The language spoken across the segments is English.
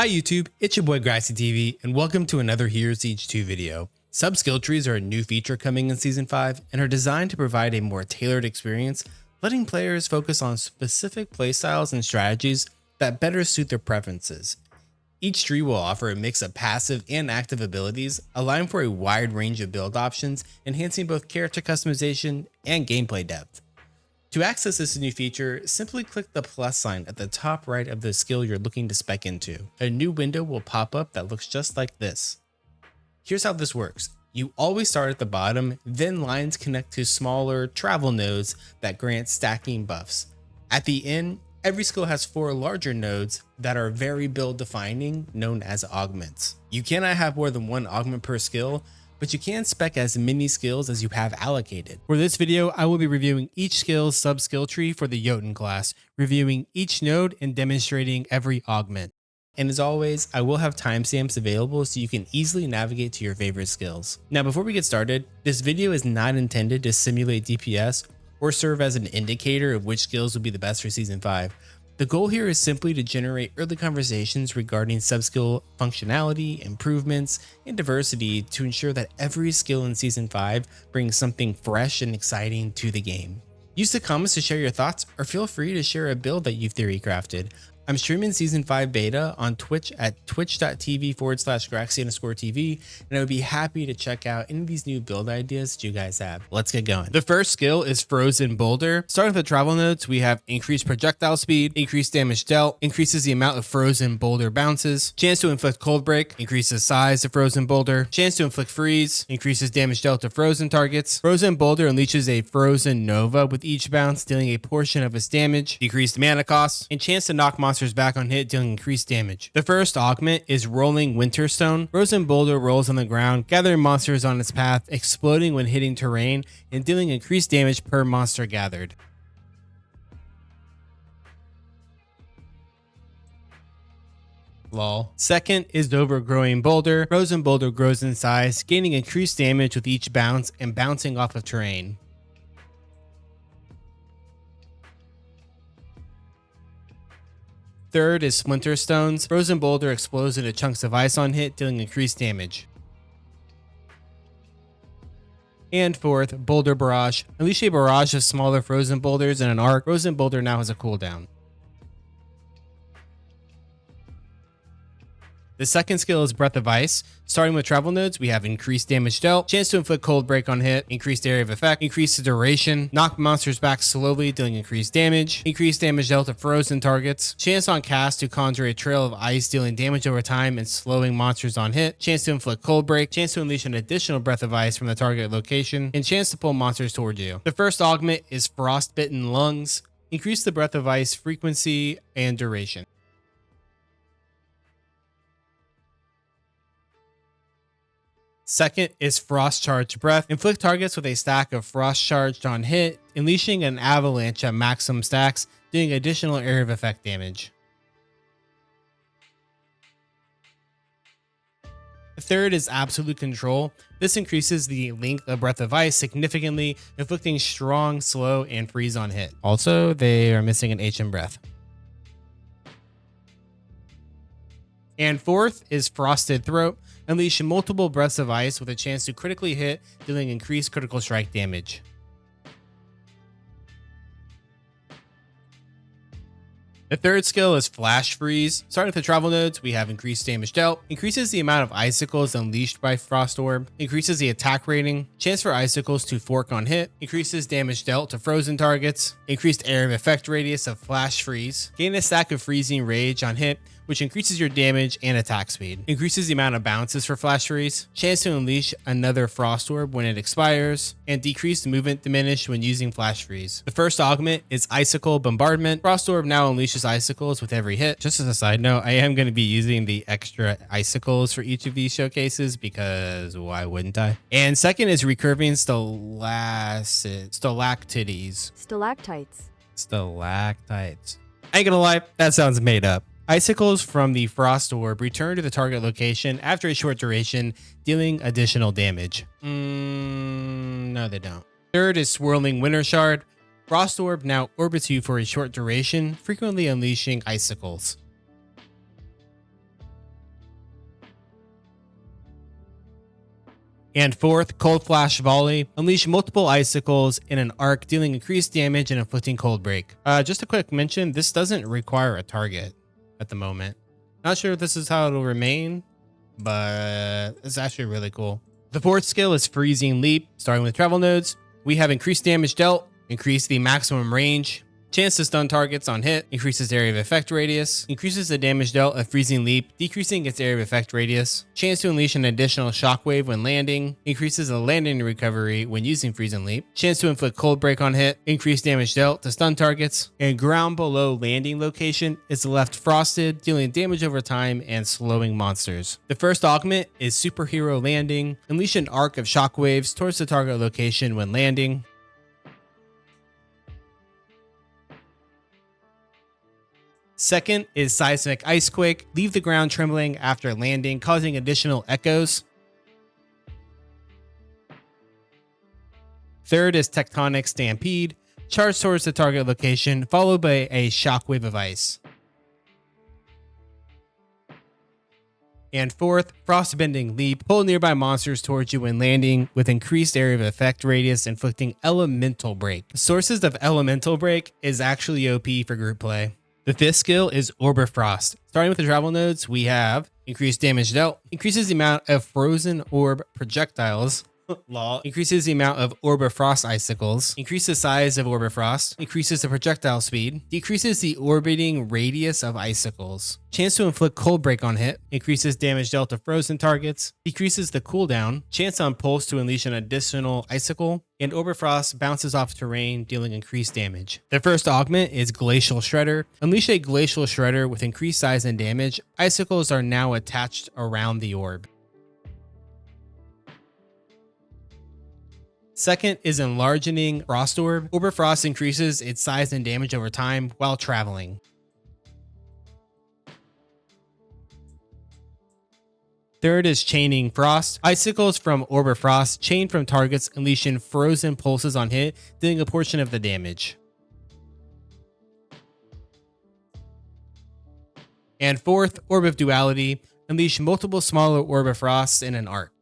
Hi YouTube, it's your boy Grassy TV and welcome to another Here's Each 2 video. Sub-skill trees are a new feature coming in Season 5 and are designed to provide a more tailored experience, letting players focus on specific playstyles and strategies that better suit their preferences. Each tree will offer a mix of passive and active abilities, allowing for a wide range of build options, enhancing both character customization and gameplay depth. To access this new feature, simply click the plus sign at the top right of the skill you're looking to spec into. A new window will pop up that looks just like this. Here's how this works. You always start at the bottom, then lines connect to smaller travel nodes that grant stacking buffs. At the end, every skill has 4 larger nodes that are very build defining, known as augments. You cannot have more than 1 augment per skill, but you can spec as many skills as you have allocated. For this video, I will be reviewing each skill's sub-skill tree for the Jotunn class, reviewing each node and demonstrating every augment. And as always, I will have timestamps available so you can easily navigate to your favorite skills. Now, before we get started, this video is not intended to simulate DPS or serve as an indicator of which skills will be the best for Season 5. The goal here is simply to generate early conversations regarding sub-skill functionality, improvements, and diversity to ensure that every skill in Season 5 brings something fresh and exciting to the game. Use the comments to share your thoughts, or feel free to share a build that you've theory crafted. I'm streaming Season 5 beta on Twitch at twitch.tv/Graxy_TV, and I would be happy to check out any of these new build ideas that you guys have. Let's get going. The first skill is Frozen Boulder. Starting with the travel nodes, we have increased projectile speed, increased damage dealt, increases the amount of frozen boulder bounces, chance to inflict cold break, increases size of frozen boulder, chance to inflict freeze, increases damage dealt to frozen targets. Frozen Boulder unleashes a frozen nova with each bounce, dealing a portion of its damage, decreased mana cost, and chance to knock monsters back on hit, dealing increased damage. The first augment is Rolling Winterstone. Frozen Boulder rolls on the ground, gathering monsters on its path, exploding when hitting terrain, and dealing increased damage per monster gathered. Lol. Second is Overgrowing Boulder. Frozen Boulder grows in size, gaining increased damage with each bounce and bouncing off of terrain. Third is Splinter Stones. Frozen Boulder explodes into chunks of ice on hit, dealing increased damage. And fourth, Boulder Barrage. Unleash a barrage of smaller frozen boulders in an arc. Frozen Boulder now has a cooldown. The second skill is Breath of Ice. Starting with travel nodes, we have increased damage dealt, chance to inflict cold break on hit, increased area of effect, increased duration, knock monsters back slowly, dealing increased damage, increased damage dealt to frozen targets, chance on cast to conjure a trail of ice, dealing damage over time and slowing monsters on hit, chance to inflict cold break, chance to unleash an additional Breath of Ice from the target location, and chance to pull monsters towards you. The first augment is Frostbitten Lungs. Increase the Breath of Ice frequency and duration. Second is Frost Charged Breath. Inflict targets with a stack of Frost Charged on hit, unleashing an Avalanche at maximum stacks, doing additional area of effect damage. The third is Absolute Control. This increases the length of Breath of Ice significantly, inflicting strong, slow, and freeze on hit. Also, they are missing an H in breath. And fourth is Frosted Throat. Unleash multiple breaths of ice with a chance to critically hit, dealing increased critical strike damage. The third skill is Flash Freeze. Starting with the travel nodes, we have increased damage dealt, increases the amount of icicles unleashed by Frost Orb, increases the attack rating, chance for icicles to fork on hit, increases damage dealt to frozen targets, increased area of effect radius of Flash Freeze, gain a stack of Freezing Rage on hit, which increases your damage and attack speed, increases the amount of bounces for Flash Freeze, chance to unleash another Frost Orb when it expires, and decreased movement diminish when using Flash Freeze. The first augment is Icicle Bombardment. Frost Orb now unleashes icicles with every hit. Just as a side note, I am going to be using the extra icicles for each of these showcases because why wouldn't I? And second is Recurving Stalactites. Stalactites. I ain't gonna lie, that sounds made up. Icicles from the Frost Orb return to the target location after a short duration, dealing additional damage. No, they don't. Third is Swirling Winter Shard. Frost Orb now orbits you for a short duration, frequently unleashing icicles. And fourth, Cold Flash Volley. Unleash multiple icicles in an arc, dealing increased damage and inflicting cold break. Just a quick mention, this doesn't require a target at the moment. Not sure if this is how it'll remain, but it's actually really cool. The fourth skill is Freezing Leap. Starting with travel nodes, we have increased damage dealt, increase the maximum range, chance to stun targets on hit, increases area of effect radius, increases the damage dealt of Freezing Leap, decreasing its area of effect radius, chance to unleash an additional shockwave when landing, increases the landing recovery when using Freezing Leap, chance to inflict cold break on hit, increased damage dealt to stun targets, and ground below landing location is left frosted, dealing damage over time and slowing monsters. The first augment is Superhero Landing. Unleash an arc of shockwaves towards the target location when landing. Second is Seismic Icequake. Leave the ground trembling after landing, causing additional echoes. Third is Tectonic Stampede. Charge towards the target location, followed by a shockwave of ice. And fourth, Frostbending Leap. Pull nearby monsters towards you when landing with increased area of effect radius, inflicting Elemental Break. Sources of Elemental Break is actually OP for group play. The fifth skill is Orb of Frost. Starting with the travel nodes, we have increased damage dealt, increases the amount of frozen orb projectiles, increases the amount of Orb of Frost icicles, increases the size of Orb of Frost, increases the projectile speed, decreases the orbiting radius of icicles, chance to inflict cold break on hit, increases damage dealt to frozen targets, decreases the cooldown, chance on pulse to unleash an additional icicle, and Orb of Frost bounces off terrain, dealing increased damage. The first augment is Glacial Shredder. Unleash a Glacial Shredder with increased size and damage. Icicles are now attached around the orb. Second is Enlarging Frost Orb. Orb of Frost increases its size and damage over time while traveling. Third is Chaining Frost. Icicles from Orb of Frost chain from targets, unleashing frozen pulses on hit, dealing a portion of the damage. And fourth, Orb of Duality. Unleash multiple smaller Orb of Frost in an arc.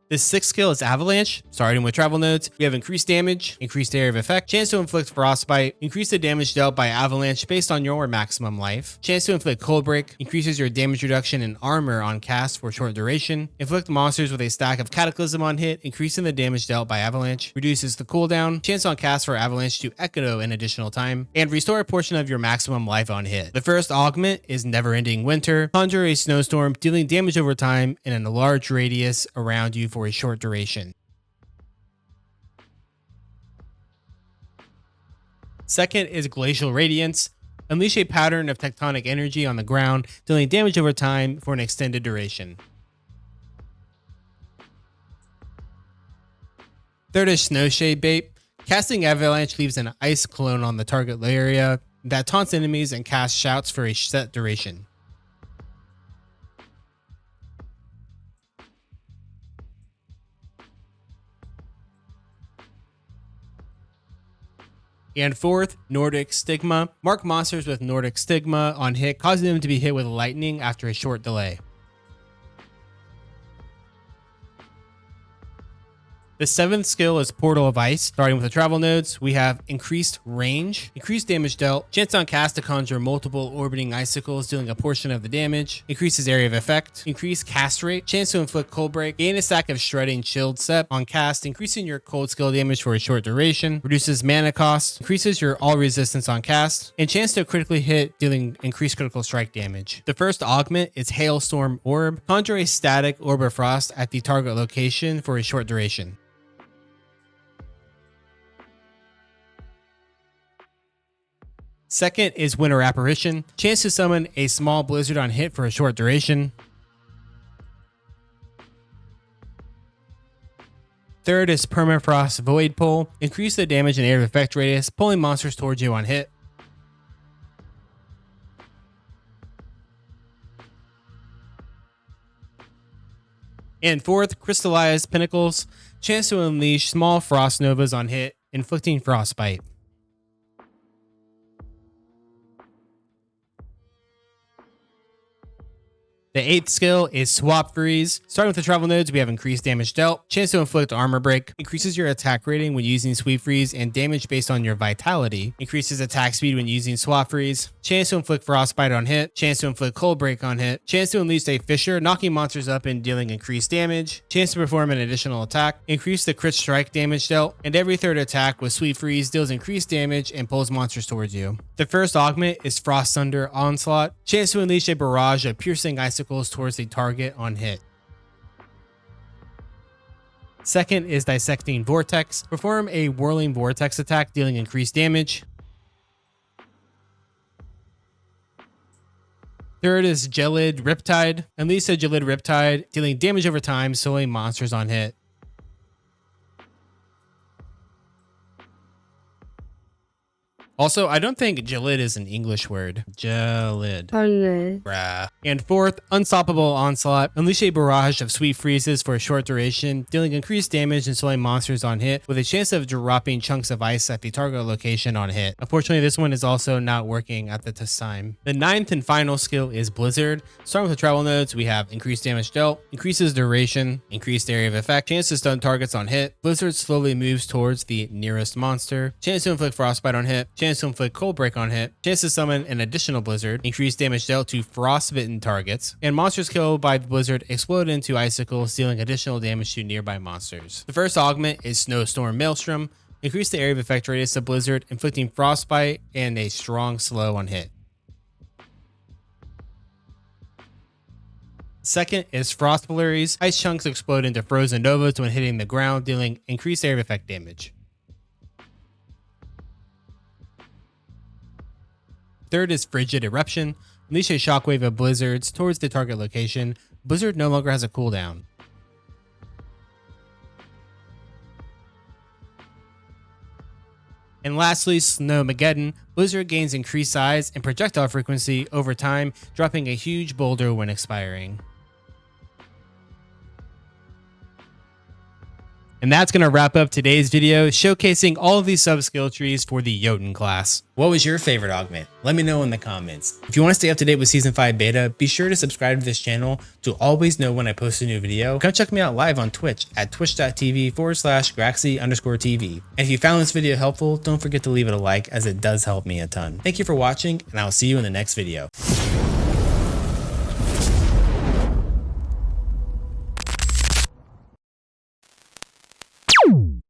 The sixth skill is Avalanche. Starting with travel nodes, we have increased damage, increased area of effect, chance to inflict frostbite, increase the damage dealt by avalanche based on your maximum life, chance to inflict cold break, increases your damage reduction and armor on cast for a short duration, inflict monsters with a stack of cataclysm on hit, increasing the damage dealt by avalanche, reduces the cooldown, chance on cast for avalanche to echo an additional time, and restore a portion of your maximum life on hit. The first augment is Never Ending Winter. Conjure a snowstorm, dealing damage over time in a large radius around you for a short duration. Second is Glacial Radiance. Unleash a pattern of tectonic energy on the ground, dealing damage over time for an extended duration. Third is Snowshade Bait. Casting Avalanche leaves an ice clone on the target area that taunts enemies and casts shouts for a set duration. And fourth, Nordic Stigma. Mark monsters with Nordic Stigma on hit, causing them to be hit with lightning after a short delay. The seventh skill is Portal of Ice. Starting with the travel nodes, we have increased range, increased damage dealt, chance on cast to conjure multiple orbiting icicles, dealing a portion of the damage, increases area of effect, increased cast rate, chance to inflict cold break, gain a stack of shredding shield set on cast, increasing your cold skill damage for a short duration, reduces mana cost, increases your all resistance on cast, and chance to critically hit, dealing increased critical strike damage. The first augment is Hailstorm Orb. Conjure a static Orb of Frost at the target location for a short duration. Second is Winter Apparition. Chance to summon a small blizzard on hit for a short duration. Third is Permafrost Void Pull. Increase the damage and area of effect radius, pulling monsters towards you on hit. And fourth, Crystallized Pinnacles. Chance to unleash small frost novas on hit, inflicting frostbite. The 8th skill is Swap Freeze. Starting with the travel nodes, we have increased damage dealt, chance to inflict armor break, increases your attack rating when using Sweep Freeze and damage based on your vitality, increases attack speed when using Swap Freeze, chance to inflict frostbite on hit, chance to inflict cold break on hit, chance to unleash a fissure, knocking monsters up and dealing increased damage, chance to perform an additional attack, increase the crit strike damage dealt, and every third attack with Sweep Freeze deals increased damage and pulls monsters towards you. The first augment is Frost Thunder Onslaught, chance to unleash a barrage of piercing icicles towards the target on hit. Second is Dissecting Vortex. Perform a Whirling Vortex attack dealing increased damage. Third is Gelid Riptide. Unleash a Gelid Riptide, dealing damage over time, slowing monsters on hit. Also, I don't think Gelid is an English word. Gelid. Bruh. And fourth, Unstoppable Onslaught. Unleash a barrage of Sweep Freezes for a short duration, dealing increased damage and slowing monsters on hit, with a chance of dropping chunks of ice at the target location on hit. Unfortunately, this one is also not working at this time. The 9th and final skill is Blizzard. Starting with the travel nodes, we have increased damage dealt, increases duration, increased area of effect, chance to stun targets on hit. Blizzard slowly moves towards the nearest monster, chance to inflict frostbite on hit, chance to inflict cold break on hit, chance to summon an additional blizzard, increased damage dealt to frostbitten targets, and monsters killed by the blizzard explode into icicles, dealing additional damage to nearby monsters. The first augment is Snowstorm Maelstrom. Increase the area of effect radius of blizzard, inflicting frostbite and a strong slow on hit. Second is Frost Flurries. Ice chunks explode into frozen novas when hitting the ground, dealing increased area of effect damage. Third is Frigid Eruption. Unleash a shockwave of blizzards towards the target location. Blizzard no longer has a cooldown. And lastly, Snowmageddon. Blizzard gains increased size and projectile frequency over time, dropping a huge boulder when expiring. And that's going to wrap up today's video, showcasing all of these sub-skill trees for the Jotunn class. What was your favorite augment? Let me know in the comments. If you want to stay up to date with Season 5 beta, be sure to subscribe to this channel to always know when I post a new video. Come check me out live on Twitch at twitch.tv/Graxy_TV. And if you found this video helpful, don't forget to leave it a like, as it does help me a ton. Thank you for watching, and I'll see you in the next video.